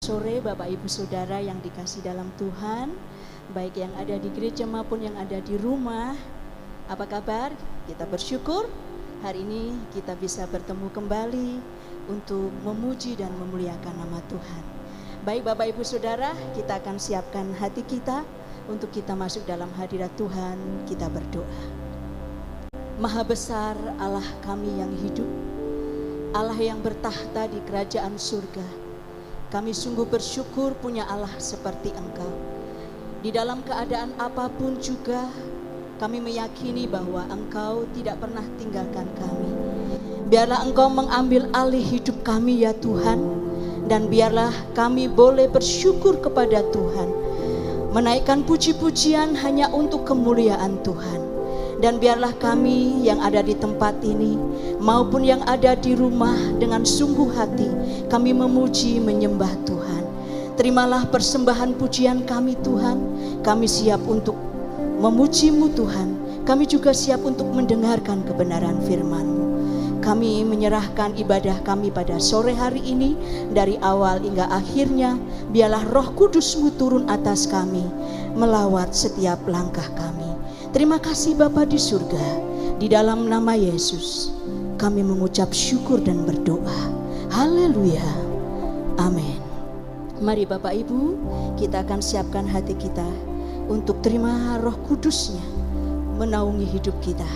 Sore Bapak Ibu Saudara yang dikasih dalam Tuhan, baik yang ada di gereja maupun yang ada di rumah. Apa kabar? Kita bersyukur hari ini kita bisa bertemu kembali untuk memuji dan memuliakan nama Tuhan. Baik Bapak Ibu Saudara, kita akan siapkan hati kita untuk kita masuk dalam hadirat Tuhan. Kita berdoa. Maha besar Allah kami yang hidup, Allah yang bertahta di kerajaan surga. Kami sungguh bersyukur punya Allah seperti Engkau. Di dalam keadaan apapun juga kami meyakini bahwa Engkau tidak pernah tinggalkan kami. Biarlah Engkau mengambil alih hidup kami ya Tuhan. Dan biarlah kami boleh bersyukur kepada Tuhan, menaikkan puji-pujian hanya untuk kemuliaan Tuhan. Dan biarlah kami yang ada di tempat ini maupun yang ada di rumah dengan sungguh hati kami memuji menyembah Tuhan. Terimalah persembahan pujian kami Tuhan. Kami siap untuk memuji-Mu Tuhan. Kami juga siap untuk mendengarkan kebenaran firman-Mu. Kami menyerahkan ibadah kami pada sore hari ini, dari awal hingga akhirnya. Biarlah Roh Kudus-Mu turun atas kami, melawat setiap langkah kami. Terima kasih Bapa di surga. Di dalam nama Yesus kami mengucap syukur dan berdoa. Haleluya. Amin. Mari Bapak Ibu, kita akan siapkan hati kita untuk terima Roh Kudus-Nya menaungi hidup kita.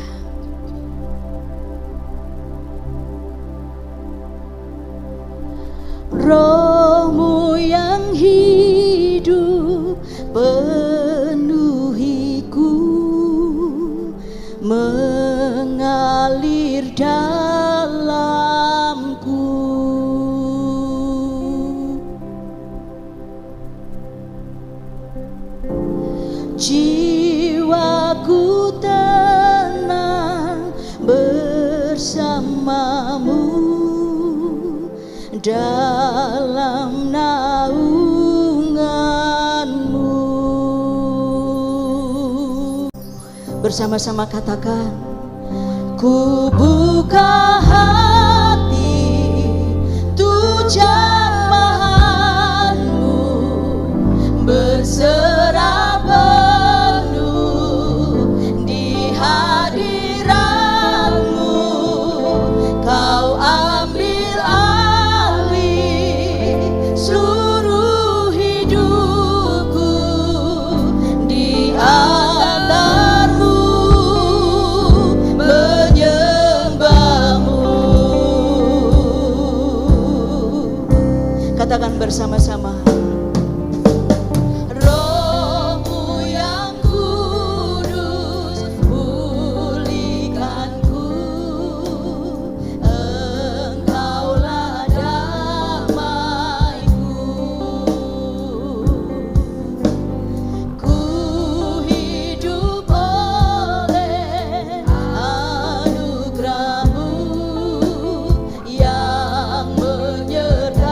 Roh-Mu yang hidup penuhiku, mengalir dalamku. Jiwaku tenang bersama-Mu dalam naungan-Mu. Bersama-sama katakan, ku buka hati untuk jamahan-Mu, berserah penuh di hadirat-Mu. Kau ambil alih seluruh hidupku, di altar-Mu menyembah-Mu. Katakan bersama-sama, Roh-Mu yang kudus pulihkanku, Engkaulah damaiku. Ku hidup oleh anugerah-Mu yang menyertaiku.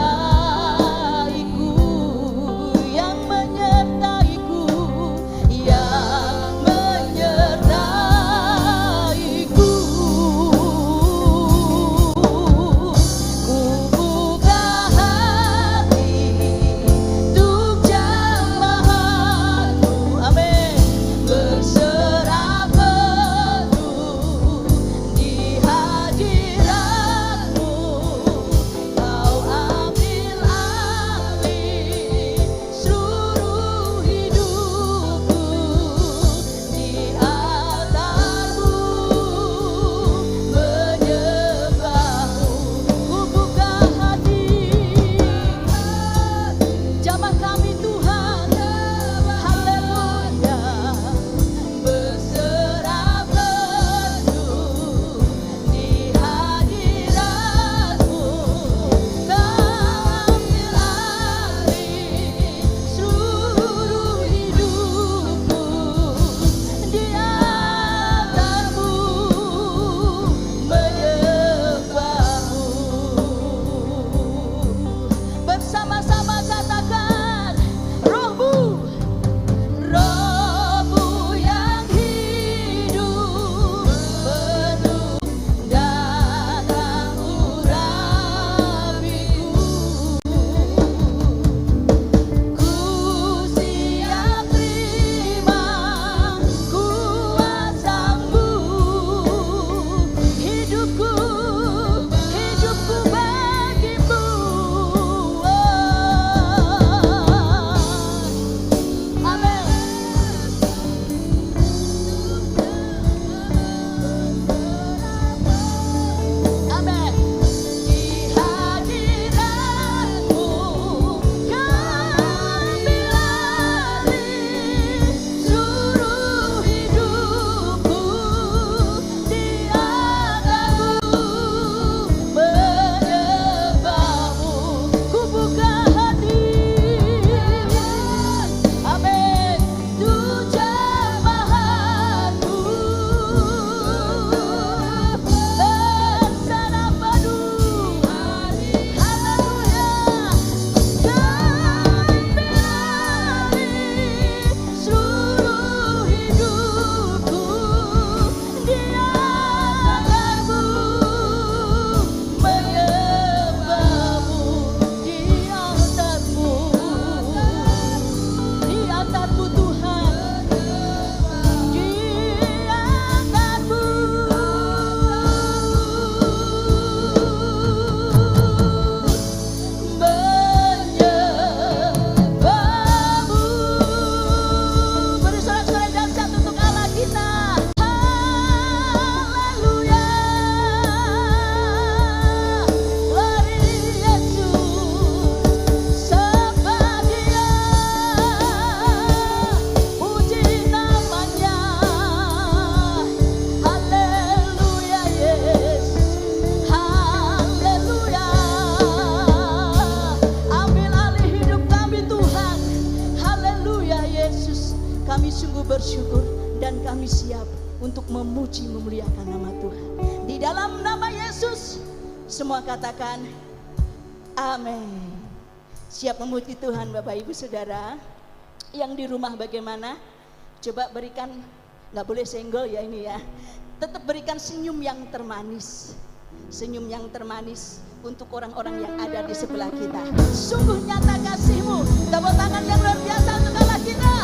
bersyukur dan kami siap untuk memuji memuliakan nama Tuhan. Di dalam nama Yesus semua katakan amin. Siap memuji Tuhan Bapak Ibu Saudara. Yang di rumah bagaimana? Coba berikan, nggak boleh senggol ya ini ya. Tetap berikan senyum yang termanis. Senyum yang termanis untuk orang-orang yang ada di sebelah kita. Sungguh nyata kasih-Mu. Tepuk tangan yang luar biasa untuk Allah kita.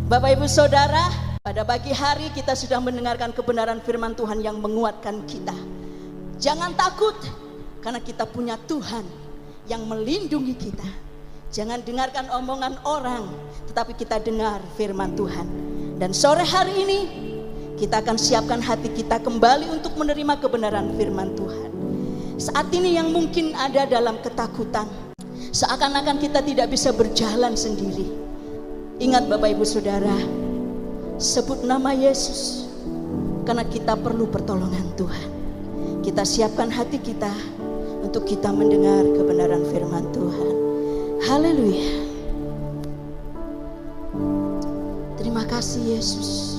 Bapak Ibu Saudara, pada pagi hari kita sudah mendengarkan kebenaran firman Tuhan yang menguatkan kita. Jangan takut, karena kita punya Tuhan yang melindungi kita. Jangan dengarkan omongan orang, tetapi kita dengar firman Tuhan. Dan sore hari ini kita akan siapkan hati kita kembali untuk menerima kebenaran firman Tuhan. Saat ini yang mungkin ada dalam ketakutan, seakan-akan kita tidak bisa berjalan sendiri. Ingat Bapak Ibu Saudara, sebut nama Yesus, karena kita perlu pertolongan Tuhan. Kita siapkan hati kita untuk kita mendengar kebenaran firman Tuhan. Haleluya. Terima kasih Yesus.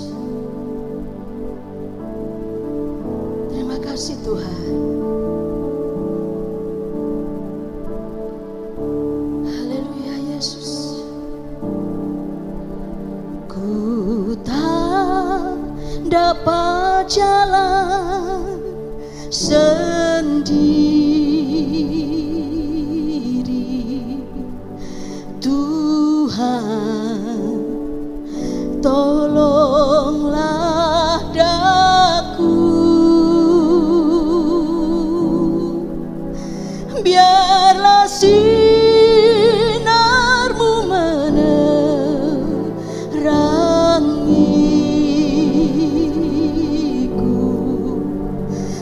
Terima kasih Tuhan. Haleluya Yesus. Ku tak dapat jalan sendiri, Tuhan tolonglah daku, biarlah sinarmu menerangiku,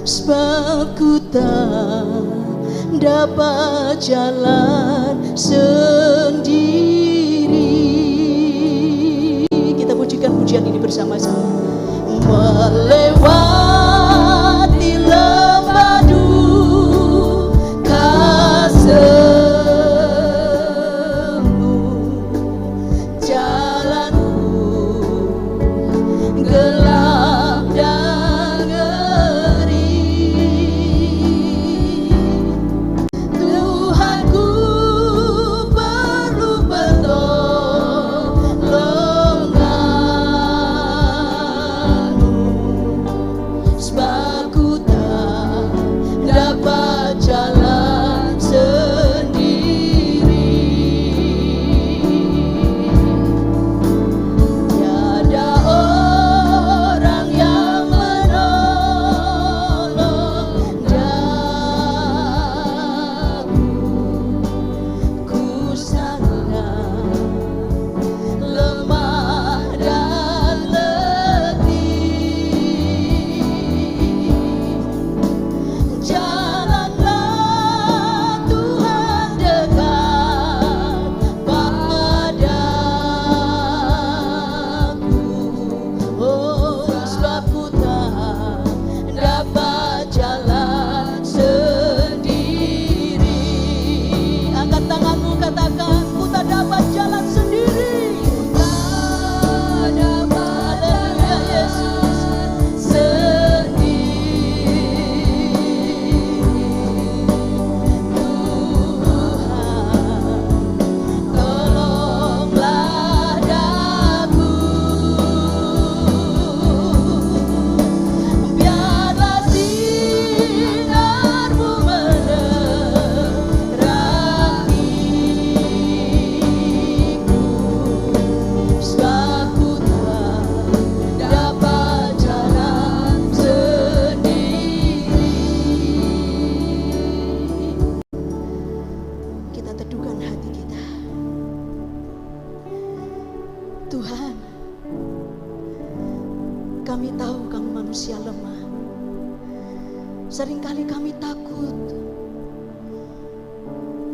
sebab ku tak dapat jalan sendiri. Kita pujikan pujian ini bersama-sama. Melewati lembah duka semu, jalanku gelap dan ngeri. Tuhanku perlu pertolongan-Mu, sebab ku tak dapat jalan sendiri. Tiada orang yang menolong daku, ku sangat lemah dan letih. Janganlah Tuhan dekat padaku, oh sebab ku tak dapat jalan sendiri. Angkat tanganmu, katakan, ku tak dapat jalan sendiri. Tak dapat, haleluya Yesus, sendiri. Tuhan, tolonglah daku, biarlah sinarmu menerangiku, sebab ku tak dapat jalan sendiri. Kita teduhkan hati kita. Tuhan, kami tahu kami manusia lemah. Seringkali kami takut,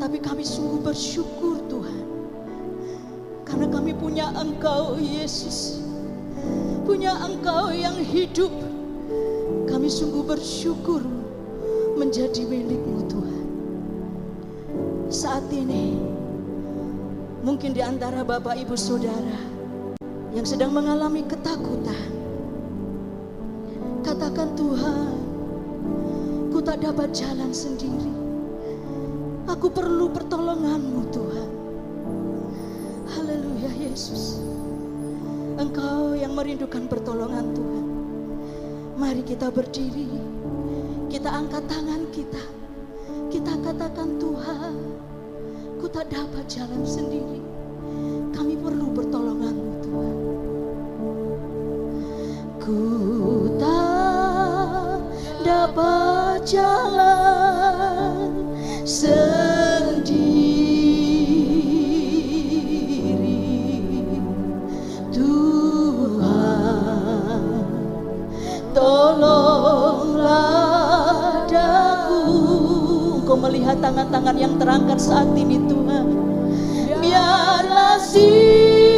tapi kami sungguh bersyukur Tuhan, karena kami punya Engkau Yesus, punya Engkau yang hidup. Kami sungguh bersyukur menjadi milik-Mu Tuhan. Saat ini mungkin di antara Bapak Ibu Saudara yang sedang mengalami ketakutan, katakan, Tuhan, ku tak dapat jalan sendiri. Aku perlu pertolongan-Mu Tuhan. Haleluya Yesus. Engkau yang merindukan pertolongan Tuhan. Mari kita berdiri, kita angkat tangan kita, kita katakan, Tuhan, ku tak dapat jalan sendiri. Kami perlu pertolongan-Mu Tuhan. berjalan sendiri. Tuhan, tolonglah daku. Engkau melihat tangan-tangan yang terangkat saat ini Tuhan. Biarlah sinarmu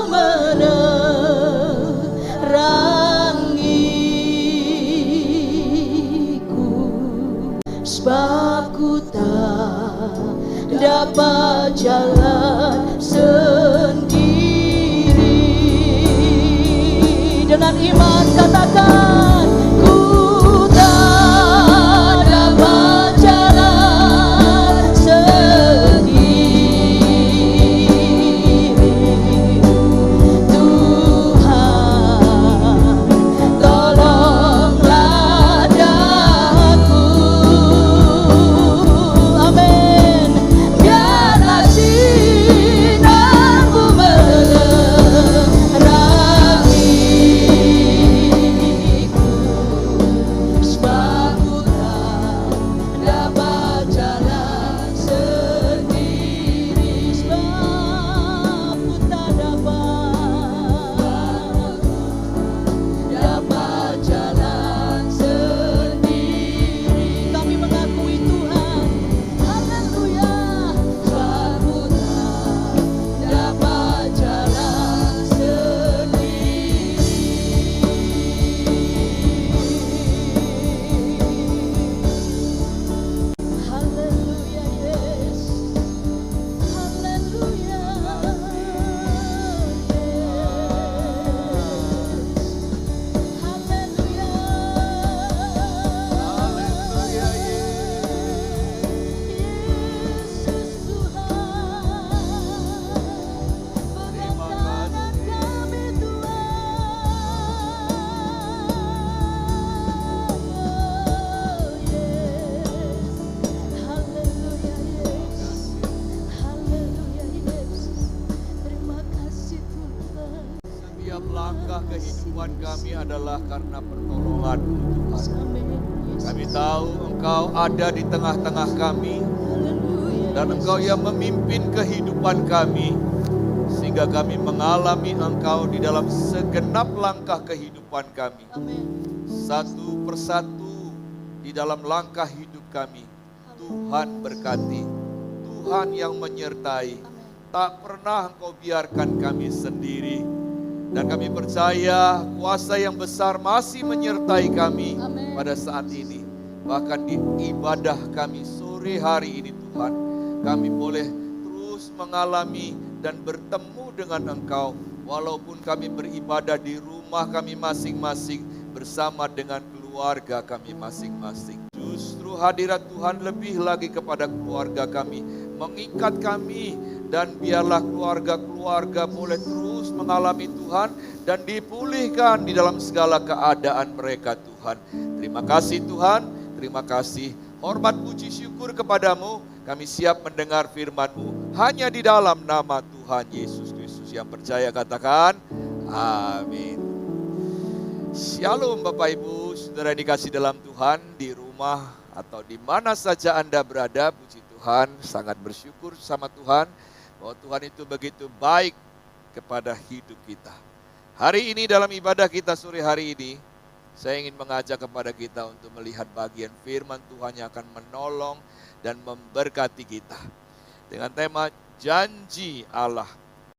menerangiku, sebab ku tak dapat jalan sendiri. Dengan iman katakan, ku tak dapat jalan sendiri. Tuhan, tolonglah daku. Amin. Biarlah sinarmu menerangiku, sebab ku tak dapat jalan sendiri. Sebab ku tak dapat jalan sendiri. Kami mengakui Tuhan. Haleluya. Sebab ku tak dapat jalan sendiri. Haleluya, Yesus. Haleluya. Haleluya. Haleluya, Yesus Tuhan, pegang tangan kami Tuhan. Haleluya Yesus. Haleluya Yesus. Terima kasih Tuhan. Setiap langkah kehidupan kami adalah karena pertolongan-Mu, Tuhan. Amin. Yesus. Kami tahu Engkau ada di tengah-tengah kami Haleluya. dan Engkau yang memimpin kehidupan kami sehingga kami mengalami Engkau di dalam segenap langkah kehidupan kami. Amin. Satu persatu di dalam langkah hidup kami. Tuhan berkati, Tuhan yang menyertai. Tak pernah Engkau biarkan kami sendiri. Dan kami percaya kuasa yang besar masih menyertai kami Amin. pada saat ini. Bahkan di ibadah kami sore hari ini Tuhan, kami boleh terus mengalami dan bertemu dengan Engkau. Walaupun kami beribadah di rumah kami masing-masing bersama dengan keluarga kami masing-masing. Justru hadirat Tuhan lebih lagi kepada keluarga kami, mengikat kami, dan biarlah keluarga-keluarga boleh terus mengalami Tuhan dan dipulihkan di dalam segala keadaan mereka Tuhan. Terima kasih Tuhan, terima kasih. Hormat puji syukur kepadamu, kami siap mendengar firman-Mu hanya di dalam nama Tuhan Yesus Kristus. Yang percaya katakan amin. Shalom Bapak Ibu, saudara yang dikasih dalam Tuhan, di rumah atau di mana saja Anda berada, puji Tuhan, sangat bersyukur sama Tuhan bahwa Tuhan itu begitu baik kepada hidup kita. Hari ini dalam ibadah kita sore hari ini, saya ingin mengajak kepada kita untuk melihat bagian firman Tuhan yang akan menolong dan memberkati kita. Dengan tema janji Allah.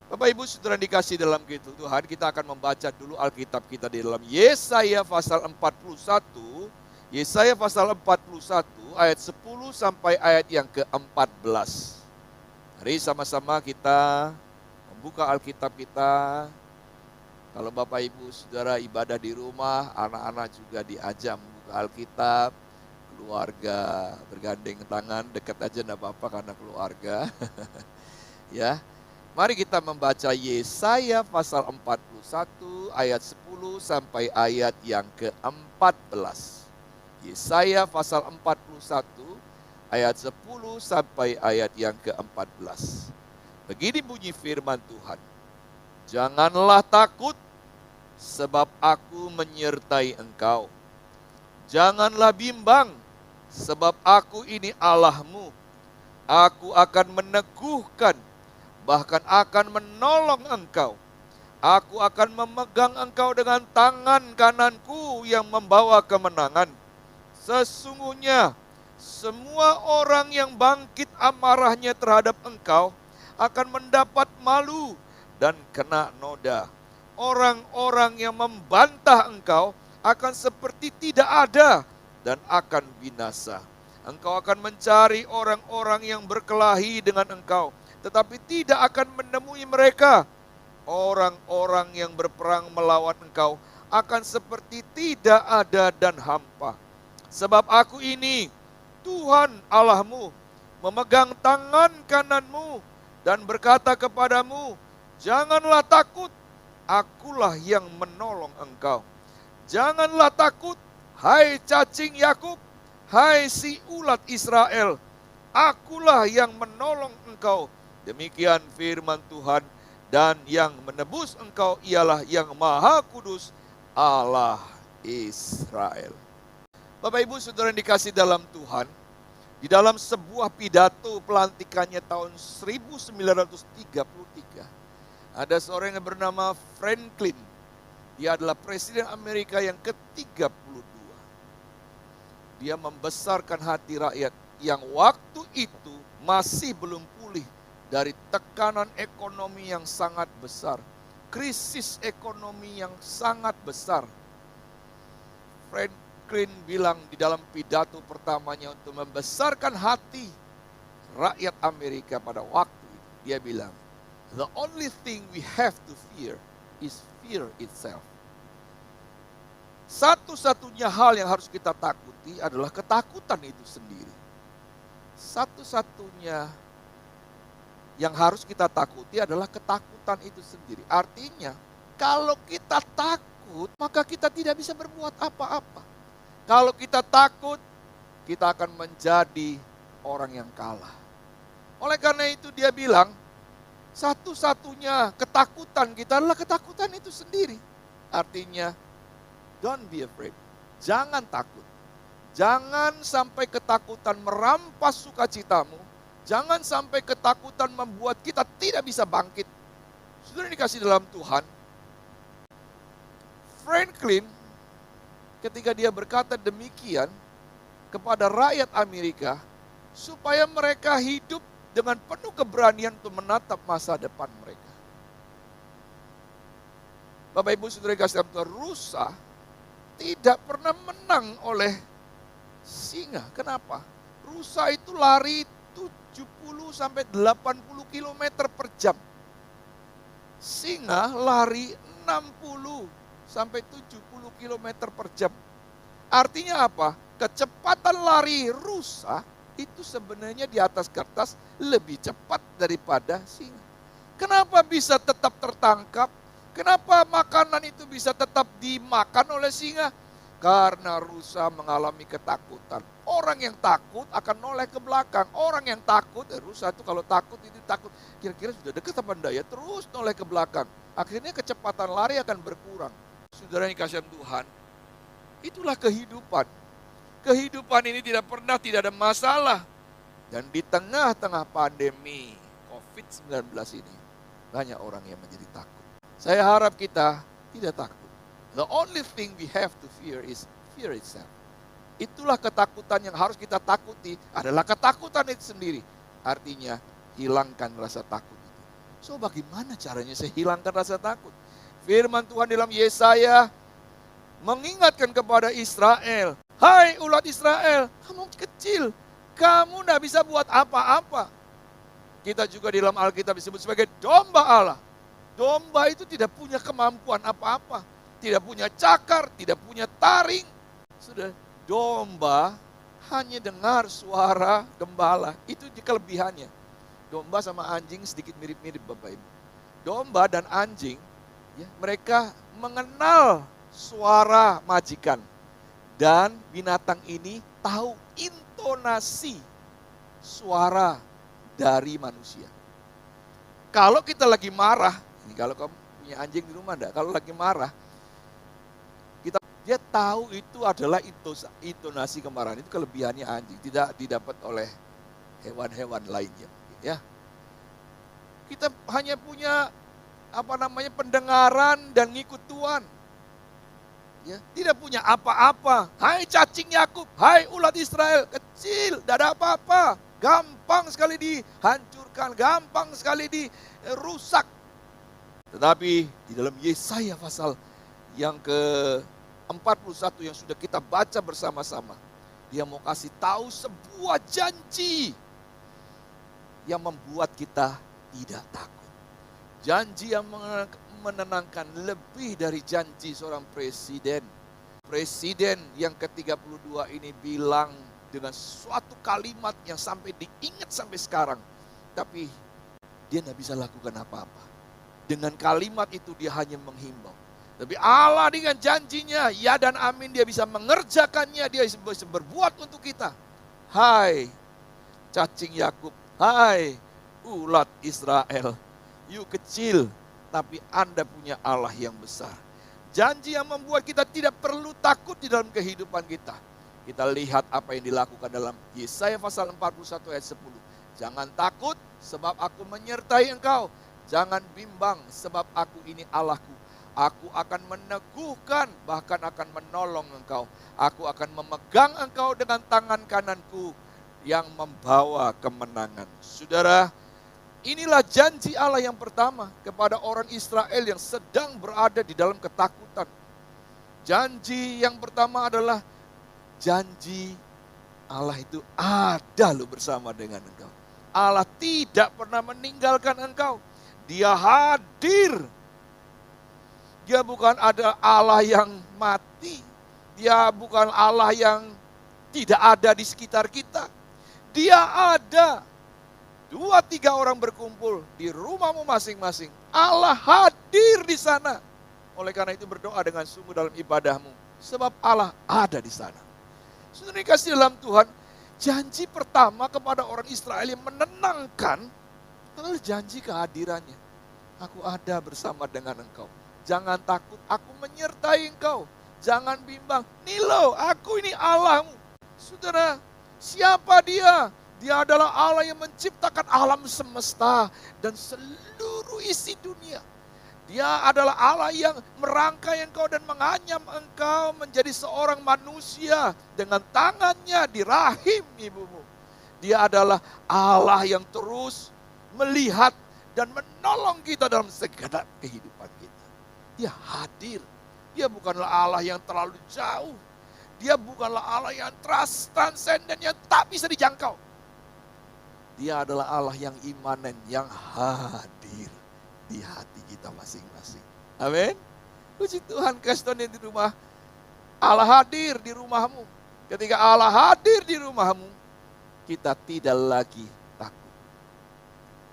Bapak Ibu saudara dikasih dalam Tuhan, kita akan membaca dulu Alkitab kita di dalam Yesaya pasal 41. Yesaya pasal 41 ayat 10 sampai ayat yang ke-14. Mari sama-sama kita membuka Alkitab kita. Kalau Bapak Ibu Saudara ibadah di rumah, anak-anak juga diajak membuka Alkitab. Keluarga bergandeng tangan, dekat aja enggak apa-apa karena keluarga. Ya. Mari kita membaca Yesaya pasal 41 ayat 10 sampai ayat yang ke-14. Yesaya pasal 41 ayat 10 sampai ayat yang ke-14. Begini bunyi firman Tuhan. Janganlah takut, sebab aku menyertai engkau. Janganlah bimbang, sebab aku ini Allahmu. Aku akan meneguhkan, bahkan akan menolong engkau. Aku akan memegang engkau dengan tangan kananku yang membawa kemenangan. Sesungguhnya semua orang yang bangkit amarahnya terhadap engkau akan mendapat malu dan kena noda. Orang-orang yang membantah engkau akan seperti tidak ada dan akan binasa. Engkau akan mencari orang-orang yang berkelahi dengan engkau, tetapi tidak akan menemui mereka. Orang-orang yang berperang melawan engkau akan seperti tidak ada dan hampa. Sebab aku ini, Tuhan Allahmu, memegang tangan kananmu dan berkata kepadamu, janganlah takut, akulah yang menolong engkau. Janganlah takut, hai cacing Yakub, hai si ulat Israel, akulah yang menolong engkau. Demikian firman Tuhan, dan yang menebus engkau ialah yang Maha Kudus, Allah Israel. Bapak Ibu Saudara yang dikasih dalam Tuhan, di dalam sebuah pidato pelantikannya tahun 1933, ada seorang yang bernama Franklin. Dia adalah Presiden Amerika yang ke-32. Dia membesarkan hati rakyat yang waktu itu masih belum pulih dari tekanan ekonomi yang sangat besar, krisis ekonomi yang sangat besar. Franklin bilang di dalam pidato pertamanya untuk membesarkan hati rakyat Amerika pada waktu itu, dia bilang, the only thing we have to fear is fear itself. Satu-satunya hal yang harus kita takuti adalah ketakutan itu sendiri. Satu-satunya yang harus kita takuti adalah ketakutan itu sendiri. Artinya, kalau kita takut, maka kita tidak bisa berbuat apa-apa. Kalau kita takut, kita akan menjadi orang yang kalah. Oleh karena itu dia bilang, satu-satunya ketakutan kita adalah ketakutan itu sendiri. Artinya, don't be afraid. Jangan takut. Jangan sampai ketakutan merampas sukacitamu. Jangan sampai ketakutan membuat kita tidak bisa bangkit. Sudah dikasih dalam Tuhan. Franklin, ketika dia berkata demikian kepada rakyat Amerika, supaya mereka hidup dengan penuh keberanian untuk menatap masa depan mereka. Bapak Ibu Saudara kasih dalam Tuhan, rusa tidak pernah menang oleh singa. Kenapa? Rusa itu lari 70 sampai 80 km per jam. Singa lari 60 sampai 70 km per jam. Artinya apa? Kecepatan lari rusa itu sebenarnya di atas kertas lebih cepat daripada singa. Kenapa bisa tetap tertangkap? Kenapa makanan itu bisa tetap dimakan oleh singa? Karena rusa mengalami ketakutan. Orang yang takut akan noleh ke belakang. Orang yang takut, rusa itu kalau takut itu takut. Kira-kira sudah dekat apa enggak ya? Terus noleh ke belakang. Akhirnya kecepatan lari akan berkurang. Saudara yang dikasihi Tuhan, itulah kehidupan. Kehidupan ini tidak ada masalah. Dan di tengah-tengah pandemi COVID-19 ini, banyak orang yang menjadi takut. Saya harap kita tidak takut. The only thing we have to fear is fear itself. Itulah ketakutan yang harus kita takuti, adalah ketakutan itu sendiri. Artinya, hilangkan rasa takut itu. So, bagaimana caranya saya hilangkan rasa takut? Firman Tuhan dalam Yesaya mengingatkan kepada Israel, hai ulat Israel, kamu kecil, kamu tidak bisa buat apa-apa. Kita juga di dalam Alkitab disebut sebagai domba Allah. Domba itu tidak punya kemampuan apa-apa. Tidak punya cakar, tidak punya taring. Sudah, domba hanya dengar suara gembala. Itu kelebihannya. Domba sama anjing sedikit mirip-mirip Bapak Ibu. Domba dan anjing, ya, mereka mengenal suara majikan. Dan binatang ini tahu intonasi suara dari manusia. Kalau kita lagi marah, ini kalau kamu punya anjing di rumah enggak? Kalau lagi marah, kita Dia tahu itu adalah intonasi kemarahan, itu kelebihannya anjing, tidak didapat oleh hewan-hewan lainnya. Ya, kita hanya punya pendengaran dan ngikut Tuhan. Ya, tidak punya apa-apa. Hai cacing Yakub, hai ulat Israel, kecil, tidak ada apa-apa. Gampang sekali dihancurkan, gampang sekali dirusak. Tetapi di dalam Yesaya pasal yang ke-41 yang sudah kita baca bersama-sama, dia mau kasih tahu sebuah janji yang membuat kita tidak takut. Janji yang menenangkan lebih dari janji seorang presiden. Presiden yang ke-32 ini bilang dengan suatu kalimat yang sampai diingat sampai sekarang. Tapi dia tidak bisa lakukan apa-apa. Dengan kalimat itu dia hanya menghimbau. Tapi Allah dengan janjinya, ya dan amin, dia bisa mengerjakannya, dia bisa berbuat untuk kita. Hai cacing Yakub, hai ulat Israel, you kecil, tapi Anda punya Allah yang besar. Janji yang membuat kita tidak perlu takut di dalam kehidupan kita. Kita lihat apa yang dilakukan dalam Yesaya pasal 41 ayat 10. Jangan takut sebab aku menyertai engkau. Jangan bimbang sebab aku ini Allahku. Aku akan meneguhkan, bahkan akan menolong engkau. Aku akan memegang engkau dengan tangan kananku yang membawa kemenangan. Saudara, inilah janji Allah yang pertama kepada orang Israel yang sedang berada di dalam ketakutan. Janji yang pertama adalah janji Allah itu ada loh bersama dengan engkau. Allah tidak pernah meninggalkan engkau. Dia hadir. Dia bukan ada Allah yang mati. Dia bukan Allah yang tidak ada di sekitar kita. Dia ada. 2-3 orang berkumpul di rumahmu masing-masing. Allah hadir di sana. Oleh karena itu berdoa dengan sungguh dalam ibadahmu. Sebab Allah ada di sana. Saudara dikasih dalam Tuhan, janji pertama kepada orang Israel yang menenangkan adalah janji kehadirannya. Aku ada bersama dengan engkau. Jangan takut, aku menyertai engkau. Jangan bimbang. Nih loh, aku ini Allahmu. Saudara, siapa dia? Dia adalah Allah yang menciptakan alam semesta dan seluruh isi dunia. Dia adalah Allah yang merangkai engkau dan menganyam engkau menjadi seorang manusia dengan tangannya di rahim ibumu. Dia adalah Allah yang terus melihat dan menolong kita dalam segala kehidupan kita. Dia hadir. Dia bukanlah Allah yang terlalu jauh. Dia bukanlah Allah yang transenden, yang tak bisa dijangkau. Dia adalah Allah yang imanen, yang hadir di hati kita masing-masing. Amin. Puji Tuhan, Kristen di rumah. Allah hadir di rumahmu. Ketika Allah hadir di rumahmu, kita tidak lagi takut.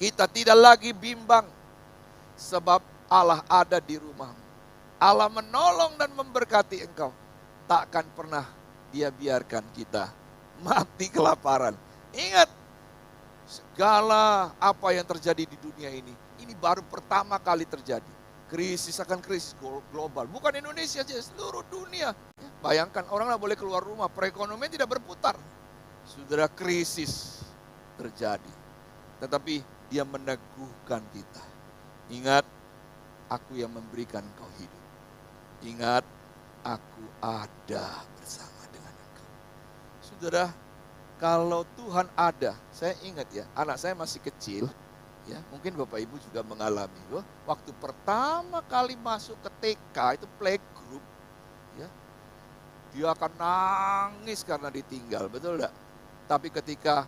Kita tidak lagi bimbang. Sebab Allah ada di rumahmu. Allah menolong dan memberkati engkau. Takkan pernah dia biarkan kita mati kelaparan. Ingat, segala apa yang terjadi di dunia ini baru pertama kali terjadi. Krisis akan krisis global. Bukan Indonesia saja, seluruh dunia. Bayangkan orang tidak boleh keluar rumah, perekonomian tidak berputar. Saudara, krisis terjadi. Tetapi dia meneguhkan kita. Ingat, aku yang memberikan engkau hidup. Ingat, aku ada bersama dengan engkau. Saudara, kalau Tuhan ada, saya ingat ya, anak saya masih kecil, ya mungkin Bapak Ibu juga mengalami. Waktu pertama kali masuk ke TK, itu playgroup, ya, dia akan nangis karena ditinggal, betul enggak? Tapi ketika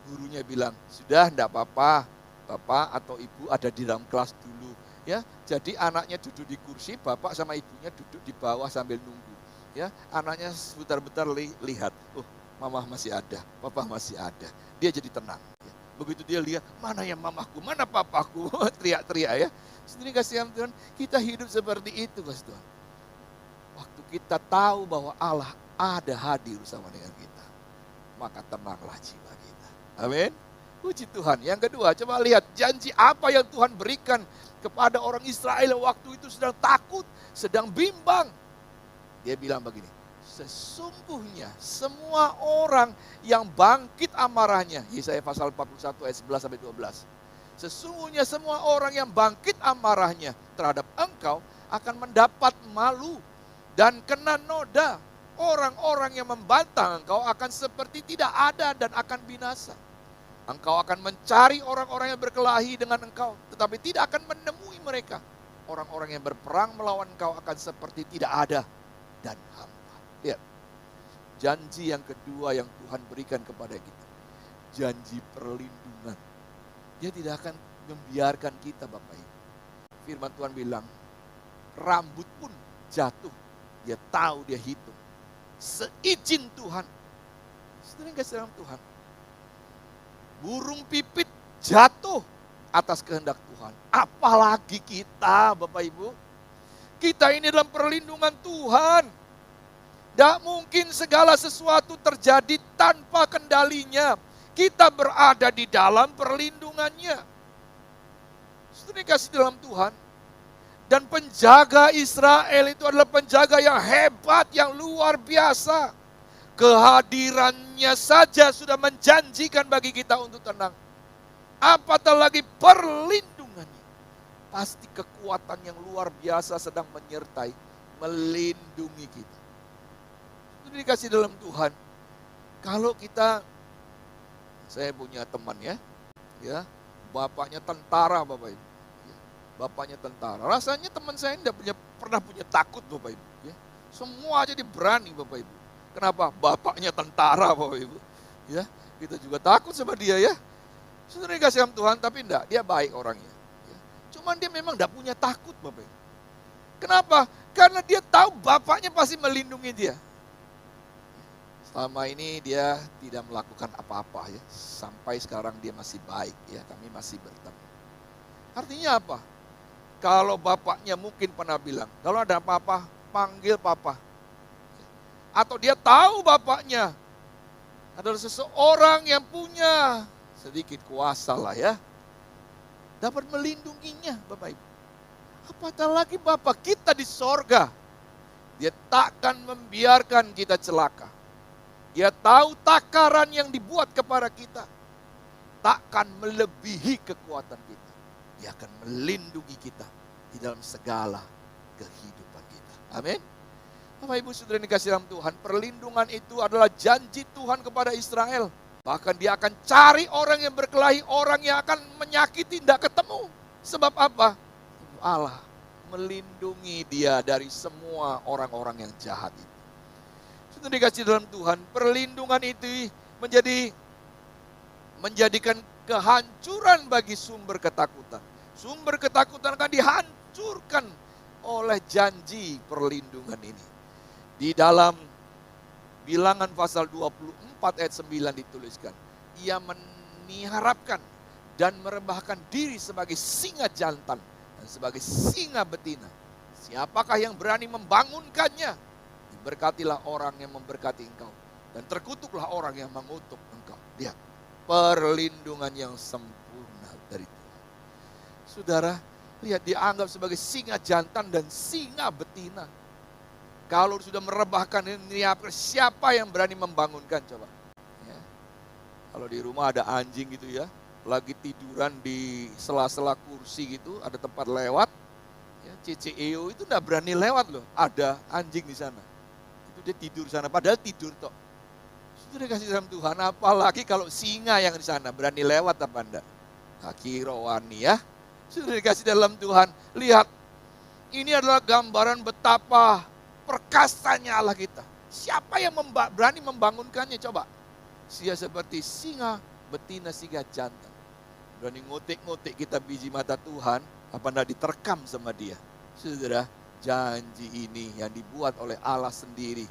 gurunya bilang, sudah enggak apa-apa, Bapak atau Ibu ada di dalam kelas dulu. Ya, jadi anaknya duduk di kursi, bapak sama ibunya duduk di bawah sambil nunggu. Ya, anaknya sebentar-bentar lihat, oh, mama masih ada, papa masih ada. Dia jadi tenang. Ya. Begitu dia lihat, mana yang mamaku, mana papaku, teriak-teriak ya. Sendiri kasih Tuhan, kita hidup seperti itu, kasih Tuhan. Waktu kita tahu bahwa Allah ada hadir bersama dengan kita, maka tenanglah jiwa kita. Amin. Puji Tuhan. Yang kedua, coba lihat janji apa yang Tuhan berikan kepada orang Israel waktu itu sedang takut, sedang bimbang. Dia bilang begini, sesungguhnya semua orang yang bangkit amarahnya, Yesaya pasal 41 ayat 11 sampai 12. Sesungguhnya semua orang yang bangkit amarahnya terhadap engkau akan mendapat malu dan kena noda. Orang-orang yang membantah engkau akan seperti tidak ada dan akan binasa. Engkau akan mencari orang-orang yang berkelahi dengan engkau, tetapi tidak akan menemui mereka. Orang-orang yang berperang melawan engkau akan seperti tidak ada dan hampa. Lihat, janji yang kedua yang Tuhan berikan kepada kita, janji perlindungan. Dia tidak akan membiarkan kita, Bapak Ibu. Firman Tuhan bilang, rambut pun jatuh, dia tahu, dia hitung. Seizin Tuhan. Saudara yang kasih dalam Tuhan, burung pipit jatuh atas kehendak Tuhan. Apalagi kita, Bapak Ibu. Kita ini dalam perlindungan Tuhan. Tidak mungkin segala sesuatu terjadi tanpa kendalinya. Kita berada di dalam perlindungannya. Saudara yang kasih dalam Tuhan. Dan penjaga Israel itu adalah penjaga yang hebat, yang luar biasa. Kehadirannya saja sudah menjanjikan bagi kita untuk tenang. Apatah lagi perlindungannya. Pasti kekuatan yang luar biasa sedang menyertai, melindungi kita. Itu dikasih dalam Tuhan. Kalau kita, saya punya teman ya, bapaknya tentara, Bapak Ibu. Bapaknya tentara. Rasanya teman saya tidak pernah punya takut, Bapak Ibu. Ya. Semua jadi berani, Bapak Ibu. Kenapa? Bapaknya tentara, Bapak Ibu. Ya, kita juga takut sama dia ya. Saudara dikasih sama Tuhan, tapi enggak, dia baik orangnya. Ya. Cuman dia memang tidak punya takut, Bapak Ibu. Kenapa? Karena dia tahu bapaknya pasti melindungi dia. Selama ini dia tidak melakukan apa-apa ya. Sampai sekarang dia masih baik ya. Kami masih bertemu. Artinya apa? Kalau bapaknya mungkin pernah bilang, kalau ada apa-apa, panggil papa. Atau dia tahu bapaknya adalah seseorang yang punya sedikit kuasa lah ya. Dapat melindunginya, Bapak Ibu. Apatah lagi Bapak kita di sorga. Dia takkan membiarkan kita celaka. Dia tahu takaran yang dibuat kepada kita. Takkan melebihi kekuatan kita. Dia akan melindungi kita di dalam segala kehidupan kita. Amin. Bapak Ibu Saudara yang dikasihi dalam Tuhan, perlindungan itu adalah janji Tuhan kepada Israel. Bahkan dia akan cari orang yang berkelahi, orang yang akan menyakiti, tidak ketemu. Sebab apa? Allah melindungi dia dari semua orang-orang yang jahat itu. Saudara dikasihi dalam Tuhan, perlindungan itu menjadikan kehancuran bagi sumber ketakutan. Sumber ketakutan akan dihancurkan oleh janji perlindungan ini. Di dalam Bilangan pasal 24 ayat 9 dituliskan, ia mengharapkan dan merebahkan diri sebagai singa jantan dan sebagai singa betina. Siapakah yang berani membangunkannya? Diberkatilah orang yang memberkati engkau, dan terkutuklah orang yang mengutuk engkau. Lihat, perlindungan yang sempurna dari Tuhan. Saudara, lihat, dianggap sebagai singa jantan dan singa betina. Kalau sudah merebahkan ini, siapa yang berani membangunkan coba? Ya. Kalau di rumah ada anjing gitu ya, lagi tiduran di sela-sela kursi gitu, ada tempat lewat, ya, CCEO itu enggak berani lewat loh, ada anjing di sana. Itu dia tidur sana, padahal tidur toh. Sudah dikasih dalam Tuhan, apalagi kalau singa yang di sana berani lewat apa enggak? Kaki rawani ya. Sudah dikasih dalam Tuhan, lihat, ini adalah gambaran betapa perkasanya Allah kita. Siapa yang berani membangunkannya coba? Dia seperti singa betina, singa jantan. Berani ngotek-ngotek kita biji mata Tuhan, apa enggak diterkam sama dia. Saudara, janji ini yang dibuat oleh Allah sendiri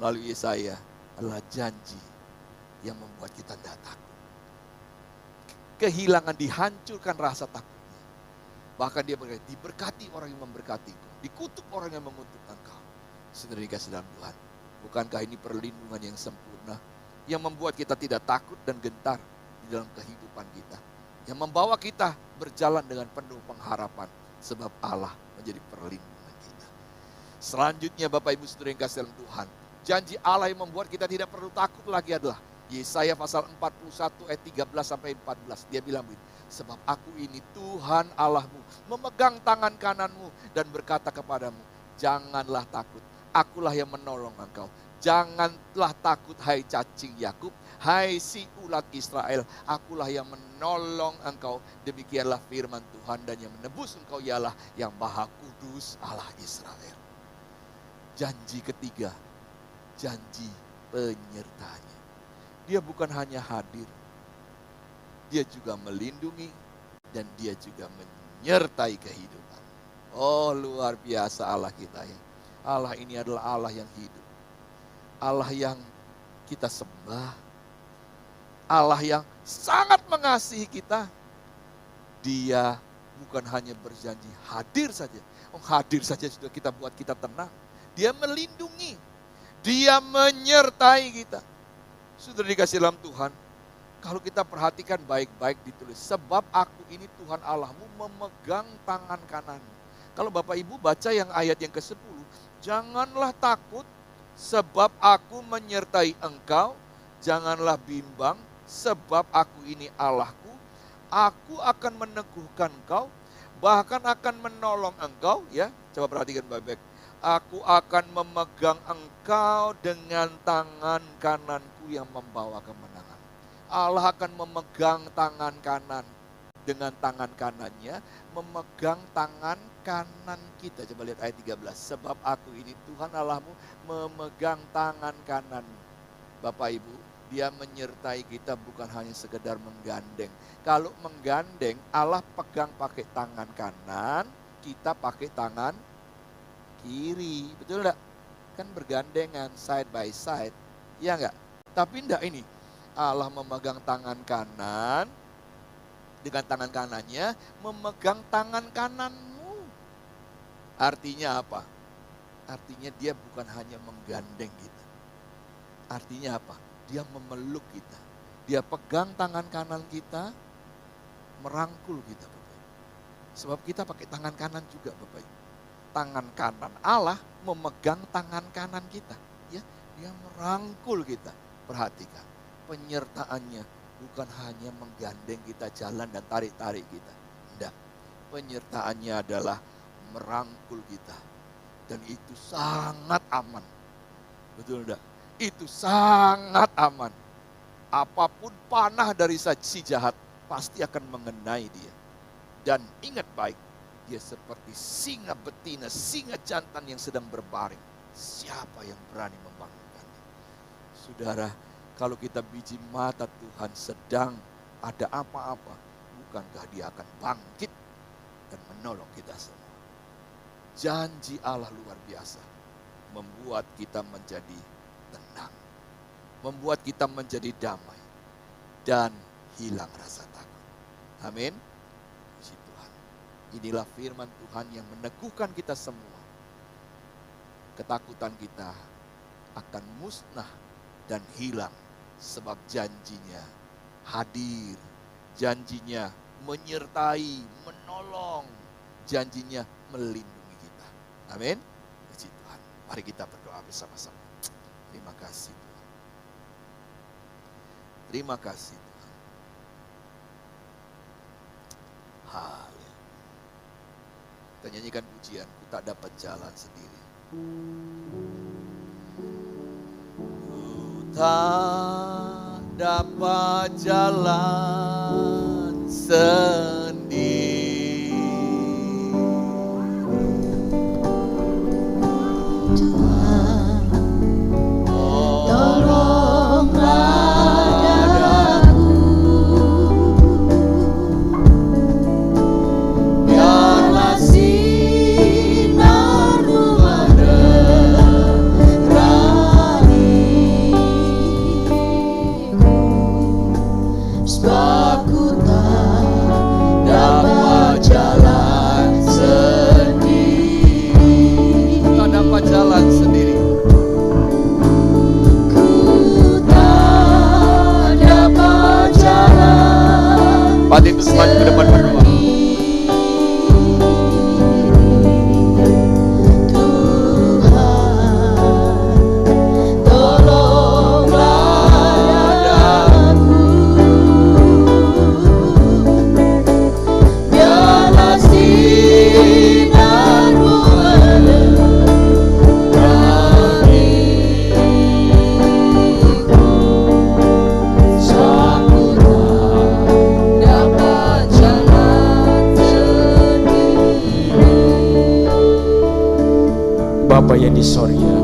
melalui Yesaya adalah janji yang membuat kita tidak takut. Kehilangan, dihancurkan rasa takutnya. Bahkan dia berkata, diberkati orang yang memberkatiku, dikutuk orang yang mengutuk engkau. Saudara dikasih dalam Tuhan, bukankah ini perlindungan yang sempurna yang membuat kita tidak takut dan gentar di dalam kehidupan kita, yang membawa kita berjalan dengan penuh pengharapan sebab Allah menjadi perlindungan kita. Selanjutnya Bapak Ibu Saudara yang kasih dalam Tuhan, janji Allah yang membuat kita tidak perlu takut lagi adalah Yesaya pasal 41 ayat 13 sampai 14. Dia bilang begini, sebab aku ini Tuhan Allahmu, memegang tangan kananmu dan berkata kepadamu, janganlah takut, akulah yang menolong engkau. Janganlah takut hai cacing Yakub, hai si ulat Israel, akulah yang menolong engkau. Demikianlah firman Tuhan, dan yang menebus engkau ialah yang Maha Kudus Allah Israel. Janji ketiga, janji penyertanya. Dia bukan hanya hadir, dia juga melindungi dan dia juga menyertai kehidupan. Oh, luar biasa Allah kita ya. Allah ini adalah Allah yang hidup. Allah yang kita sembah. Allah yang sangat mengasihi kita. Dia bukan hanya berjanji hadir saja. Oh, hadir saja sudah kita buat kita tenang. Dia melindungi. Dia menyertai kita. Sudah dikasih dalam Tuhan, kalau kita perhatikan baik-baik ditulis, sebab aku ini Tuhan Allahmu memegang tangan kananmu. Kalau Bapak Ibu baca yang ayat yang ke-10, janganlah takut sebab aku menyertai engkau, janganlah bimbang sebab aku ini Allahku, aku akan meneguhkan engkau, bahkan akan menolong engkau. Ya, coba perhatikan baik-baik. Aku akan memegang engkau dengan tangan kananku yang membawa kemenangan. Allah akan memegang tangan kanan. Dengan tangan kanannya, memegang tangan kanan kita. Coba lihat ayat 13. Sebab aku ini Tuhan Allahmu, memegang tangan kananmu. Bapak Ibu, dia menyertai kita bukan hanya sekedar menggandeng. Kalau menggandeng, Allah pegang pakai tangan kanan, kita pakai tangan kiri, betul enggak? Kan bergandengan, side by side, ya enggak? Tapi enggak ini, Allah memegang tangan kanan, dengan tangan kanannya memegang tangan kananmu. Artinya apa? Artinya dia bukan hanya menggandeng kita. Artinya apa? Dia memeluk kita. Dia pegang tangan kanan kita, merangkul kita, Bapak. Sebab kita pakai tangan kanan juga, Bapak. Tangan kanan Allah memegang tangan kanan kita, ya, dia merangkul kita. Perhatikan, penyertaannya bukan hanya menggandeng kita jalan dan tarik-tarik kita, enggak. Penyertaannya adalah merangkul kita, dan itu sangat aman, betul enggak? Itu sangat aman. Apapun panah dari si jahat pasti akan mengenai dia. Dan ingat baik, dia seperti singa betina, singa jantan yang sedang berbaring. Siapa yang berani membangunkannya? Saudara, kalau kita biji mata Tuhan sedang ada apa-apa, bukankah dia akan bangkit dan menolong kita semua? Janji Allah luar biasa, membuat kita menjadi tenang, membuat kita menjadi damai, dan hilang rasa takut. Amin. Inilah firman Tuhan yang meneguhkan kita semua. Ketakutan kita akan musnah dan hilang sebab janjinya hadir. Janjinya menyertai, menolong. Janjinya melindungi kita. Amin. Puji Tuhan. Mari kita berdoa bersama-sama. Terima kasih Tuhan. Terima kasih Tuhan. Haleluya. Kita nyanyikan pujian, ku tak dapat jalan sendiri. Ku tak dapat jalan sendiri. Tuhan, tolonglah aku, biarlah sinarmu menerangiku, sebab ku tak Bapa yang di sorga,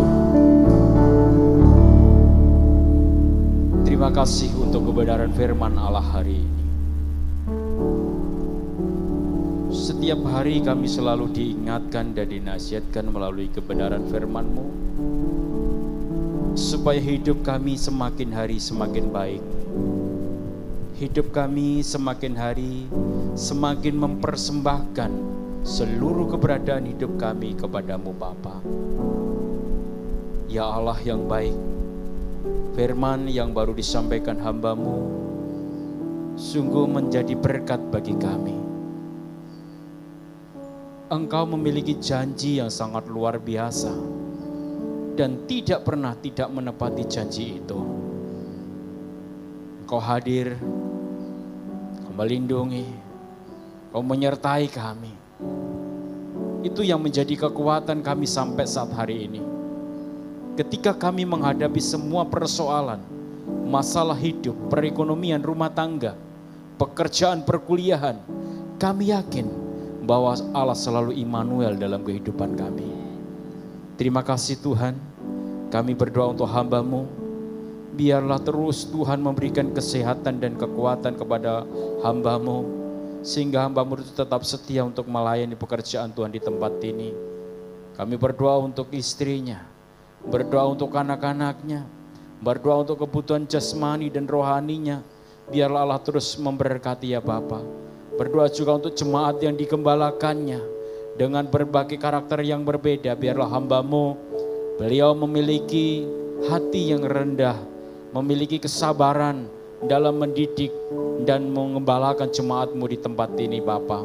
terima kasih untuk kebenaran firman Allah hari ini. Setiap hari kami selalu diingatkan dan dinasihatkan melalui kebenaran firman-Mu, supaya hidup kami semakin hari semakin baik. Hidup kami semakin hari semakin mempersembahkan seluruh keberadaan hidup kami kepadamu Bapa. Ya Allah yang baik, firman yang baru disampaikan hamba-Mu sungguh menjadi berkat bagi kami. Engkau memiliki janji yang sangat luar biasa dan tidak pernah tidak menepati janji itu. Engkau hadir, Engkau melindungi, Engkau menyertai kami. Itu yang menjadi kekuatan kami sampai saat hari ini. Ketika kami menghadapi semua persoalan, masalah hidup, perekonomian, rumah tangga, pekerjaan, perkuliahan, kami yakin bahwa Allah selalu Immanuel dalam kehidupan kami. Terima kasih Tuhan, kami berdoa untuk hamba-Mu, biarlah terus Tuhan memberikan kesehatan dan kekuatan kepada hamba-Mu, sehingga hamba-Mu itu tetap setia untuk melayani pekerjaan Tuhan di tempat ini. Kami berdoa untuk istrinya, berdoa untuk anak-anaknya, berdoa untuk kebutuhan jasmani dan rohaninya. Biarlah Allah terus memberkati ya Bapa. Berdoa juga untuk jemaat yang digembalakannya dengan berbagai karakter yang berbeda. Biarlah hamba-Mu, beliau memiliki hati yang rendah, memiliki kesabaran dalam mendidik dan mengembalakan jemaat-Mu di tempat ini Bapa.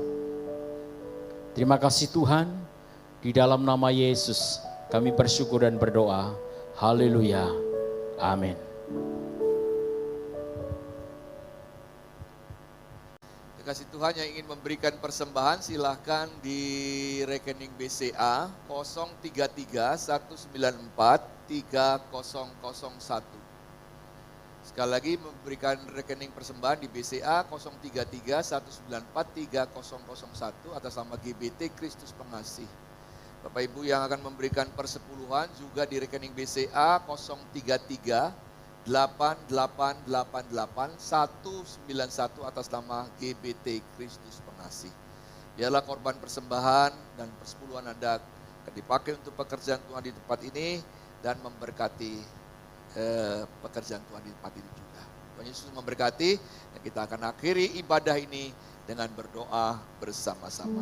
Terima kasih Tuhan, di dalam nama Yesus kami bersyukur dan berdoa. Haleluya. Amin. Kasih Tuhan yang ingin memberikan persembahan silahkan di rekening BCA 033 194 3001. Sekali lagi memberikan rekening persembahan di BCA 033 194 3001 atas nama GBT Kristus Pengasih. Bapak Ibu yang akan memberikan persepuluhan juga di rekening BCA 033 8888 191 atas nama GBT Kristus Pengasih. Biarlah korban persembahan dan persepuluhan Anda akan dipakai untuk pekerjaan Tuhan di tempat ini dan memberkati pekerjaan Tuhan di tempat ini juga. Tuhan Yesus memberkati dan kita akan akhiri ibadah ini dengan berdoa bersama-sama.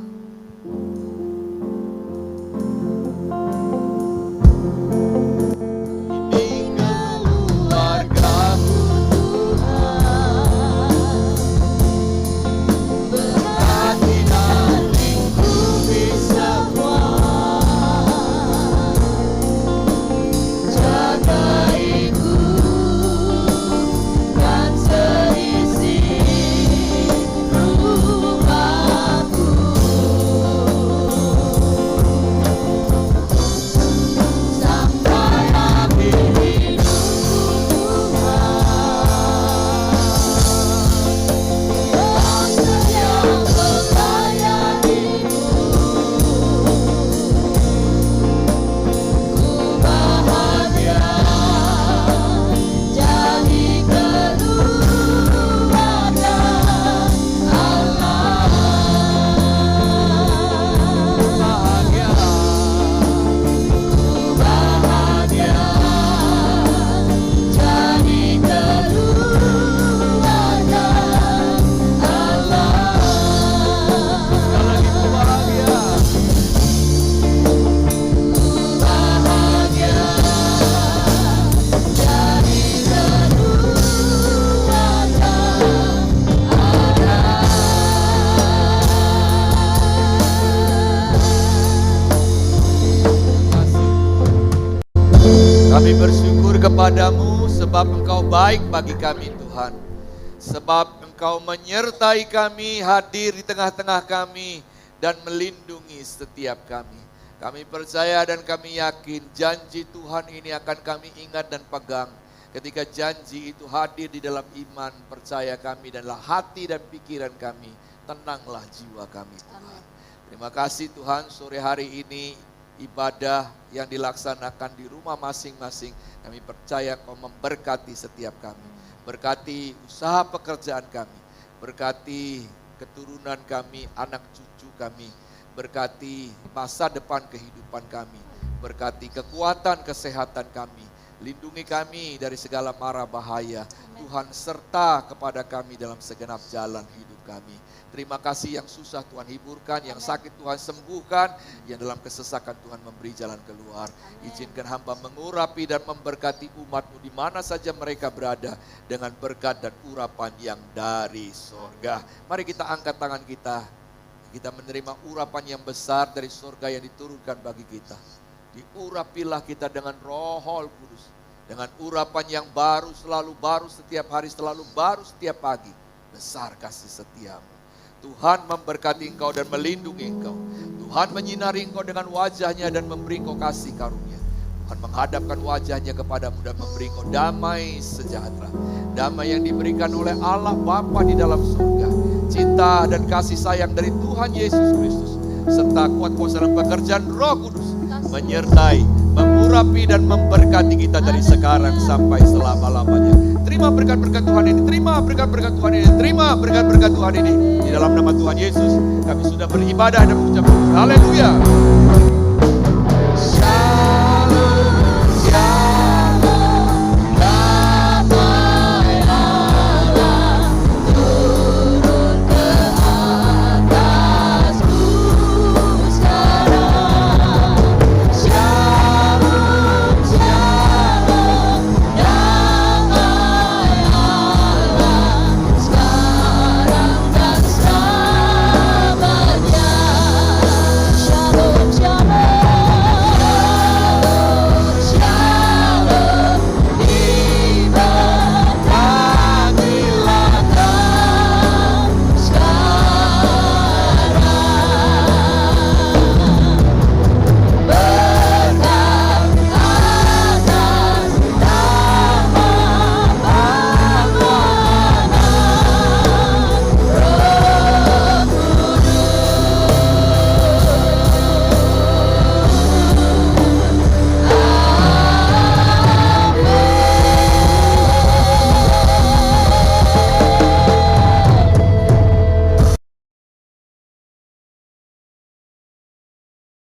Kami bersyukur kepadamu sebab Engkau baik bagi kami Tuhan. Sebab Engkau menyertai kami, hadir di tengah-tengah kami dan melindungi setiap kami. Kami percaya dan kami yakin janji Tuhan ini akan kami ingat dan pegang. Ketika janji itu hadir di dalam iman, percaya kami danlah hati dan pikiran kami. Tenanglah jiwa kami Tuhan. Terima kasih Tuhan, sore hari ini ibadah yang dilaksanakan di rumah masing-masing. Kami percaya Kau memberkati setiap kami. Berkati usaha pekerjaan kami. Berkati keturunan kami, anak cucu kami. Berkati masa depan kehidupan kami. Berkati kekuatan kesehatan kami. Lindungi kami dari segala mara bahaya. Tuhan serta kepada kami dalam segenap jalan hidup kami. Terima kasih yang susah Tuhan hiburkan, yang sakit Tuhan sembuhkan, yang dalam kesesakan Tuhan memberi jalan keluar. Izinkan hamba mengurapi dan memberkati umat-Mu di mana saja mereka berada dengan berkat dan urapan yang dari surga. Mari kita angkat tangan kita. Kita menerima urapan yang besar dari surga yang diturunkan bagi kita. Diurapilah kita dengan Roh Kudus. Dengan urapan yang baru, selalu baru setiap hari, selalu baru setiap pagi. Besar kasih setiamu. Tuhan memberkati engkau dan melindungi engkau. Tuhan menyinari engkau dengan wajahnya dan memberi engkau kasih karunia. Tuhan menghadapkan wajahnya kepadamu dan memberi engkau damai sejahtera. Damai yang diberikan oleh Allah Bapa di dalam surga. Cinta dan kasih sayang dari Tuhan Yesus Kristus. Serta kuat kuasa dalam pekerjaan Roh Kudus. Menyertai, mengurapi dan memberkati kita dari sekarang sampai selama-lamanya. Terima berkat-berkat Tuhan ini, terima berkat-berkat Tuhan ini, terima berkat-berkat Tuhan ini. Di dalam nama Tuhan Yesus, kami sudah beribadah dan mengucap haleluya.